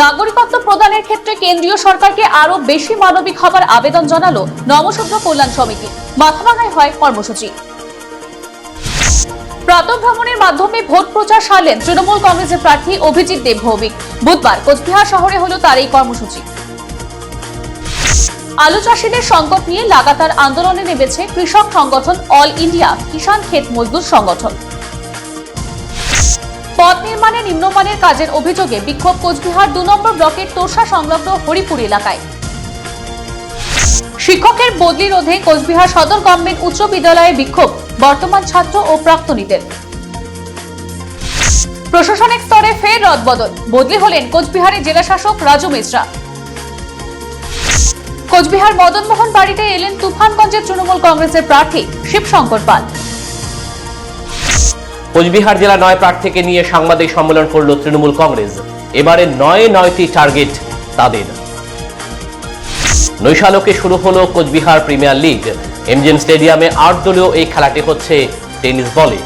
নাগরিকত্ব প্রদানের ক্ষেত্রে কেন্দ্রীয় সরকারকে আরো বেশি মানবিক হবার আবেদন জানালো নমশূদ্র কল্যাণ সমিতি। মাথাভাঙায় হয় কর্মসূচি। প্রাতঃভ্রমণের মাধ্যমে ভোট প্রচার সারলেন তৃণমূল কংগ্রেসের প্রার্থী অভিজিৎ দেব ভৌমিক। বুধবার কোচবিহার শহরে হলো তার এই কর্মসূচি। আলু চাষীদের সংকট নিয়ে লাগাতার আন্দোলনে নেমেছে কৃষক সংগঠন অল ইন্ডিয়া কিষাণ ক্ষেত মজদুর সংগঠন। পথ নির্মাণে নিম্নমানের কাজের অভিযোগে বিক্ষোভ কোচবিহার ২ নম্বর ব্লকের তোরসা সংলগ্ন হরিপুর এলাকায়। শিক্ষকের বদলি রোধে কোচবিহার সদর গভর্নমেন্ট উচ্চ বিদ্যালয়ে বিক্ষোভ বর্তমান ছাত্র ও প্রাক্তনীদের। প্রশাসনিক স্তরে ফের রদবদল, বদলি হলেন কোচবিহারের জেলাশাসক রাজু মিশ্রা। কোচবিহার মদনমোহন বাড়িতে এলেন তুফানগঞ্জের তৃণমূল কংগ্রেসের প্রার্থী শিবশঙ্কর পাল। কোচবিহার জেলা ৯ প্রার্থীকে নিয়ে সাংবাদিক সম্মেলন করল তৃণমূল কংগ্রেস। এবারে ৯টি টার্গেট তাদের। নৈশালকে শুরু হলো কোচবিহার প্রিমিয়ার লিগ। এমজিএম স্টেডিয়ামে ৮ দলীয় এই খেলাটি হচ্ছে টেনিস বলে।